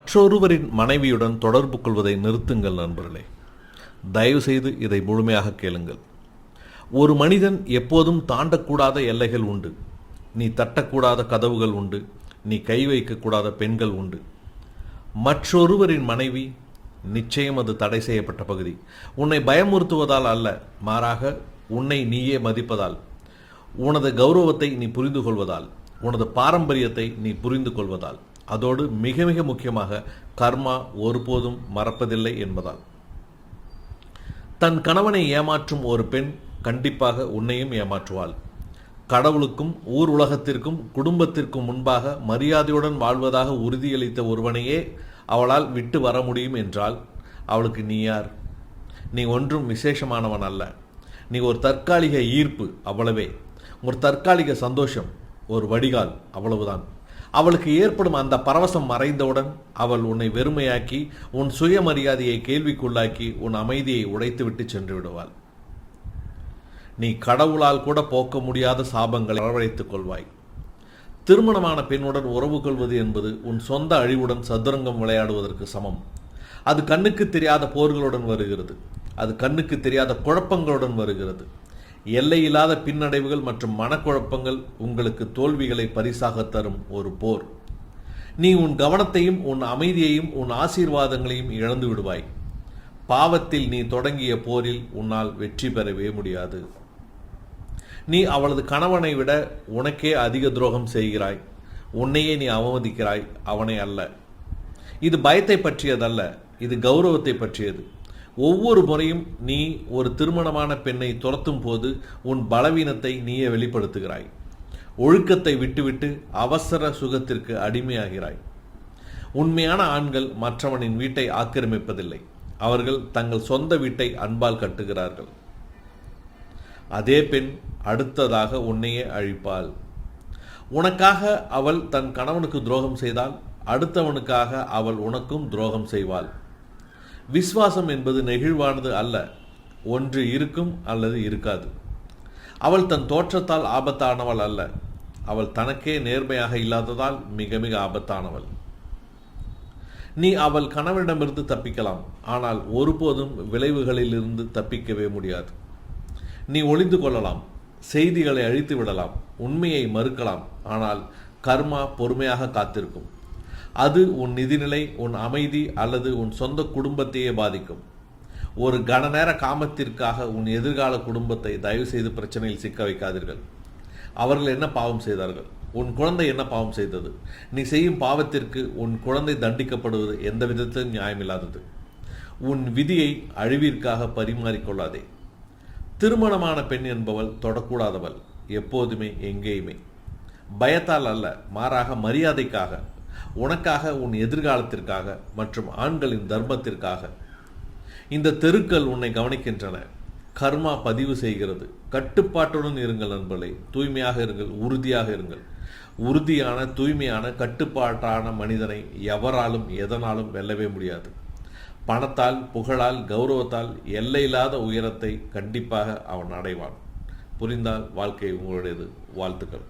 மற்றொருவரின் மனைவியுடன் தொடர்பு கொள்வதை நிறுத்துங்கள் நண்பர்களே. தயவு செய்து இதை முழுமையாக கேளுங்கள். ஒரு மனிதன் எப்போதும் தாண்டக்கூடாத எல்லைகள் உண்டு. நீ தட்டக்கூடாத கதவுகள் உண்டு. நீ கை வைக்கக்கூடாத பெண்கள் உண்டு. மற்றொருவரின் மனைவி நிச்சயம் அது தடை செய்யப்பட்ட பகுதி. உன்னை பயமுறுத்துவதால் அல்ல, மாறாக உன்னை நீயே மதிப்பதால், உனது கௌரவத்தை நீ புரிந்து கொள்வதால், உனது பாரம்பரியத்தை நீ புரிந்து கொள்வதால், அதோடு மிக மிக முக்கியமாக கர்மா ஒருபோதும் மறப்பதில்லை என்பதால். தன் கணவனை ஏமாற்றும் ஒரு பெண் கண்டிப்பாக உன்னையும் ஏமாற்றுவாள். கடவுளுக்கும் ஊர் உலகத்திற்கும் குடும்பத்திற்கும் முன்பாக மரியாதையுடன் வாழ்வதாக உறுதியளித்த ஒருவனையே அவளால் விட்டு வர முடியும் என்றால் அவளுக்கு நீ யார்? நீ ஒன்றும் விசேஷமானவன் அல்ல. நீ ஒரு தற்காலிக ஈர்ப்பு, அவ்வளவே. ஒரு தற்காலிக சந்தோஷம், ஒரு வடிகால், அவ்வளவுதான். அவளுக்கு ஏற்படும் அந்த பரவசம் மறைந்தவுடன் அவள் உன்னை வெறுமையாக்கி, உன் சுயமரியாதையை கேள்விக்குள்ளாக்கி, உன் அமைதியை உடைத்துவிட்டு சென்று விடுவாள். நீ கடவுளால் கூட போக்க முடியாத சாபங்களை வரவழைத்துக் கொள்வாய். திருமணமான பெண்ணுடன் உறவு கொள்வது என்பது உன் சொந்த அழிவுடன் சதுரங்கம் விளையாடுவதற்கு சமம். அது கண்ணுக்கு தெரியாத போர்களுடன் வருகிறது. அது கண்ணுக்கு தெரியாத குழப்பங்களுடன் வருகிறது. எல்லையில்லாத பின்னடைவுகள் மற்றும் மனக்குழப்பங்கள் உங்களுக்கு தோல்விகளை பரிசாக தரும் ஒரு போர். நீ உன் கவனத்தையும் உன் அமைதியையும் உன் ஆசீர்வாதங்களையும் இழந்து விடுவாய். பாவத்தில் நீ தொடங்கிய போரில் உன்னால் வெற்றி பெறவே முடியாது. நீ அவளது கணவனை விட உனக்கே அதிக துரோகம் செய்கிறாய். உன்னையே நீ அவமதிக்கிறாய், அவனை அல்ல. இது பயத்தை பற்றியதல்ல, இது கௌரவத்தை பற்றியது. ஒவ்வொரு முறையும் நீ ஒரு திருமணமான பெண்ணை துரத்தும் போது உன் பலவீனத்தை நீயே வெளிப்படுத்துகிறாய். ஒழுக்கத்தை விட்டுவிட்டு அவசர சுகத்திற்கு அடிமையாகிறாய். உண்மையான ஆண்கள் மற்றவனின் வீட்டை ஆக்கிரமிப்பதில்லை. அவர்கள் தங்கள் சொந்த வீட்டை அன்பால் கட்டுகிறார்கள். அதே பெண் அடுத்ததாக உன்னையே அழிப்பாள். உனக்காக அவள் தன் கணவனுக்கு துரோகம் செய்தால் அடுத்தவனுக்காக அவள் உனக்கும் துரோகம் செய்வாள். விசுவாசம் என்பது நெகிழ்வானது அல்ல. ஒன்று இருக்கும் அல்லது இருக்காது. அவள் தன் தோற்றத்தால் ஆபத்தானவள் அல்ல. அவள் தனக்கே நேர்மையாக இல்லாததால் மிக மிக ஆபத்தானவள். நீ அவள் கணவனிடமிருந்து தப்பிக்கலாம், ஆனால் ஒருபோதும் விளைவுகளிலிருந்து தப்பிக்கவே முடியாது. நீ ஒளிந்து கொள்ளலாம், செய்திகளை அழித்து விடலாம், உண்மையை மறுக்கலாம், ஆனால் கர்மா பொறுமையாக காத்திருக்கும். அது உன் நிதிநிலை, உன் அமைதி அல்லது உன் சொந்த குடும்பத்தையே பாதிக்கும். ஒரு கனநேர காமத்திற்காக உன் எதிர்கால குடும்பத்தை தயவு செய்து பிரச்சனையில் சிக்க வைக்காதீர்கள். அவர்கள் என்ன பாவம் செய்தார்கள்? உன் குழந்தை என்ன பாவம் செய்தது? நீ செய்யும் பாவத்திற்கு உன் குழந்தை தண்டிக்கப்படுவது எந்த விதத்திலும் நியாயமில்லாதது. உன் விதியை அழிவிற்காக பரிமாறிக்கொள்ளாதே. திருமணமான பெண் என்பவள் தொடக்கூடாதவள், எப்போதுமே எங்கேயுமே. பயத்தால் அல்ல, மாறாக மரியாதைக்காக, உனக்காக, உன் எதிர்காலத்திற்காக மற்றும் ஆண்களின் தர்மத்திற்காக. இந்த தெருக்கள் உன்னை கவனிக்கின்றன. கர்மா பதிவு செய்கிறது. கட்டுப்பாட்டுடன் இருங்கள் நண்பர்களே. தூய்மையாக இருங்கள், உறுதியாக இருங்கள். உறுதியான, தூய்மையான, கட்டுப்பாட்டான மனிதனை எவராலும் எதனாலும் வெல்லவே முடியாது. பணத்தால், புகழால், கௌரவத்தால் எல்லையில்லாத உயரத்தை கண்டிப்பாக அவன் அடைவான். புரிந்தால் வாழ்க்கை உங்களுடையது. வாழ்த்துக்கள்.